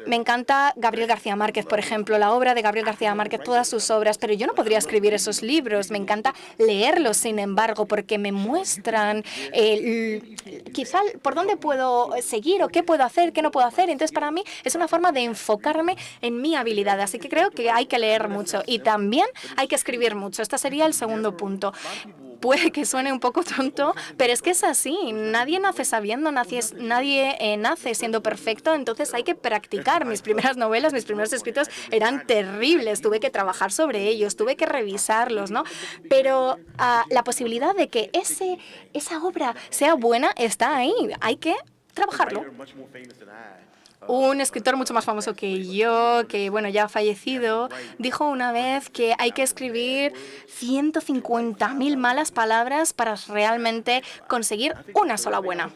Me encanta Gabriel García Márquez, por ejemplo, la obra de Gabriel García Márquez, todas sus obras, pero yo no podría escribir esos libros. Me encanta leerlos, sin embargo, porque me muestran quizá por dónde puedo seguir o qué puedo hacer, qué no puedo hacer. Entonces, para mí es una forma de enfocarme en mi habilidad. Así que creo que hay que leer mucho y también hay que escribir mucho. Este sería el segundo punto. Puede que suene un poco tonto, pero es que es así. Nadie nace sabiendo, nadie nace siendo perfecto, entonces hay que practicar. Mis primeras novelas, mis primeros escritos eran terribles, tuve que trabajar sobre ellos, tuve que revisarlos, ¿no? Pero la posibilidad de que esa obra sea buena está ahí, hay que trabajarlo. Un escritor mucho más famoso que yo, que bueno, ya ha fallecido, dijo una vez que hay que escribir 150.000 malas palabras para realmente conseguir una sola buena.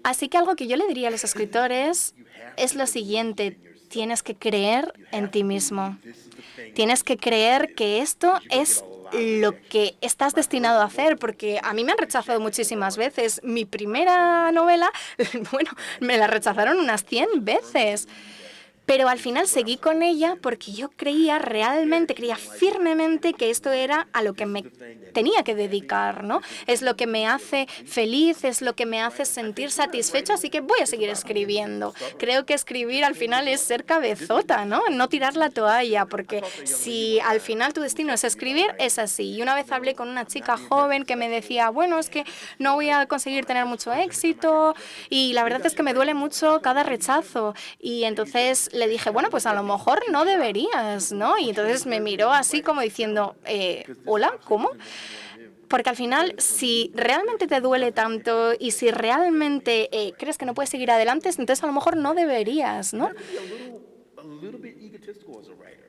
Así que algo que yo le diría a los escritores es lo siguiente: tienes que creer en ti mismo. Tienes que creer que esto es lo que estás destinado a hacer, porque a mí me han rechazado muchísimas veces. Mi primera novela, bueno, me la rechazaron unas 100 veces. Pero al final seguí con ella porque yo creía firmemente que esto era a lo que me tenía que dedicar, ¿no? Es lo que me hace feliz, es lo que me hace sentir satisfecho, así que voy a seguir escribiendo. Creo que escribir al final es ser cabezota, ¿no? No tirar la toalla, porque si al final tu destino es escribir, es así. Y una vez hablé con una chica joven que me decía, bueno, es que no voy a conseguir tener mucho éxito y la verdad es que me duele mucho cada rechazo. Y entonces le dije, bueno, pues a lo mejor no deberías, ¿no? Y entonces me miró así como diciendo, ¿hola? ¿Cómo? Porque al final, si realmente te duele tanto y si realmente crees que no puedes seguir adelante, entonces a lo mejor no deberías, ¿no?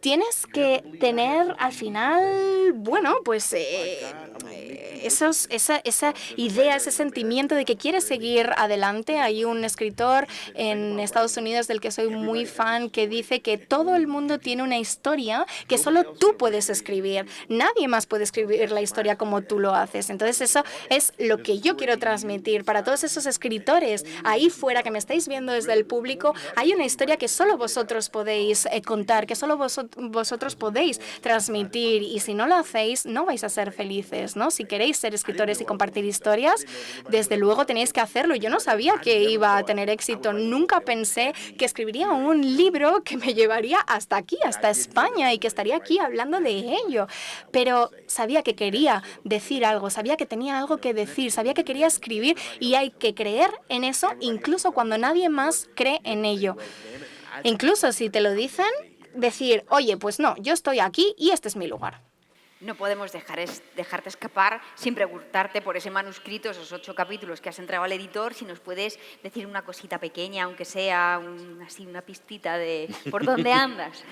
Tienes que tener al final, bueno, pues esa idea, ese sentimiento de que quieres seguir adelante. Hay un escritor en Estados Unidos del que soy muy fan que dice que todo el mundo tiene una historia que solo tú puedes escribir. Nadie más puede escribir la historia como tú lo haces. Entonces eso es lo que yo quiero transmitir para todos esos escritores ahí fuera que me estáis viendo desde el público. Hay una historia que solo vosotros podéis contar, que solo vosotros podéis transmitir, y si no lo hacéis no vais a ser felices, ¿no? Si queréis ser escritores y compartir historias, desde luego tenéis que hacerlo. Yo no sabía que iba a tener éxito, nunca pensé que escribiría un libro que me llevaría hasta aquí, hasta España, y que estaría aquí hablando de ello, pero sabía que quería decir algo, sabía que tenía algo que decir, sabía que quería escribir, y hay que creer en eso incluso cuando nadie más cree en ello. Incluso si te lo dicen, decir, oye, pues no, yo estoy aquí y este es mi lugar. No podemos dejarte escapar sin preguntarte por ese manuscrito, esos 8 capítulos que has entregado al editor, si nos puedes decir una cosita pequeña, aunque sea así una pistita de por dónde andas.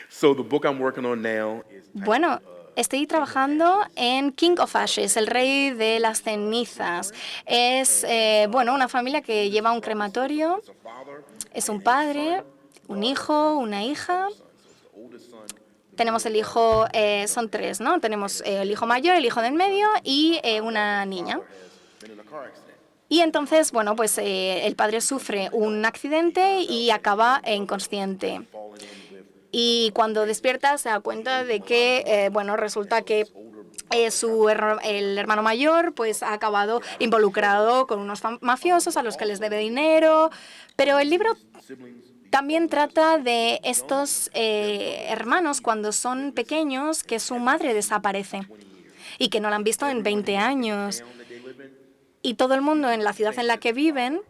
So the book I'm working on now is Bueno, estoy trabajando en King of Ashes, el rey de las cenizas. Es, bueno, una familia que lleva un crematorio. Es un padre, un hijo, una hija. Tenemos el hijo, son 3, ¿no? Tenemos el hijo mayor, el hijo del medio y una niña. Y entonces, bueno, pues el padre sufre un accidente y acaba inconsciente. Y cuando despierta se da cuenta de que, bueno, resulta que el hermano mayor pues ha acabado involucrado con unos mafiosos a los que les debe dinero. Pero el libro también trata de estos hermanos cuando son pequeños, que su madre desaparece y que no la han visto en 20 años. Y todo el mundo en la ciudad en la que viven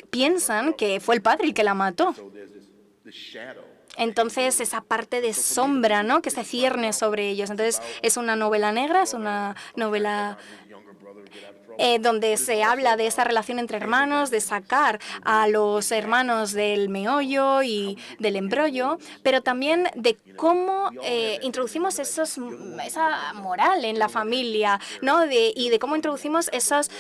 piensan que fue el padre el que la mató. Entonces, esa parte de sombra, ¿no?, que se cierne sobre ellos. Entonces, es una novela negra, es una novela donde se habla de esa relación entre hermanos, de sacar a los hermanos del meollo y del embrollo, pero también de cómo introducimos esa moral en la familia, ¿no? Y de cómo introducimos esos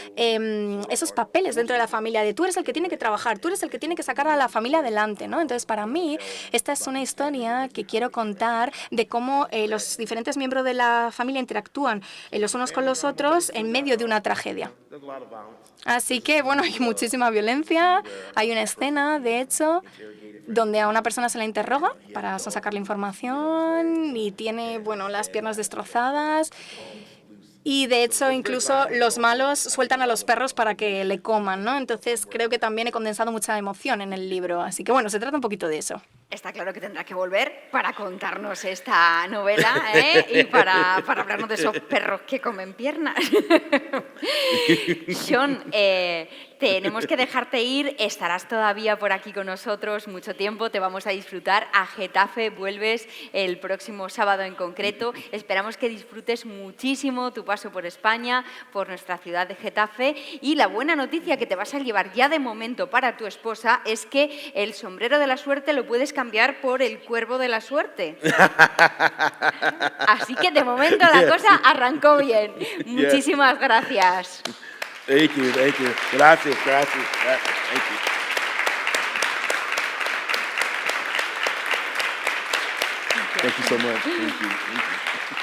papeles dentro de la familia, de tú eres el que tiene que trabajar, tú eres el que tiene que sacar a la familia adelante, ¿no? Entonces, para mí, esta es una historia que quiero contar de cómo los diferentes miembros de la familia interactúan los unos con los otros en medio de una tragedia. principio. There's a lot of violence. Así que, bueno, hay muchísima violencia. Hay una escena, de hecho, donde a una persona se la interroga para sacarle información y tiene, bueno, las piernas destrozadas. Y de hecho, incluso los malos sueltan a los perros para que le coman, ¿no? Entonces, creo que también he condensado mucha emoción en el libro. Así que, bueno, se trata un poquito de eso. Está claro que tendrá que volver para contarnos esta novela, ¿eh? Y para hablarnos de esos perros que comen piernas. Sean, tenemos que dejarte ir. Estarás todavía por aquí con nosotros mucho tiempo. Te vamos a disfrutar. A Getafe vuelves el próximo sábado en concreto. Esperamos que disfrutes muchísimo tu paso por España, por nuestra ciudad de Getafe. Y la buena noticia que te vas a llevar ya de momento para tu esposa es que el sombrero de la suerte lo puedes cambiar por el cuervo de la suerte. Así que de momento la cosa arrancó bien. Muchísimas gracias. Thank you, thank you. Gracias, gracias, gracias. Thank you. Thank you so much. Thank you. Thank you.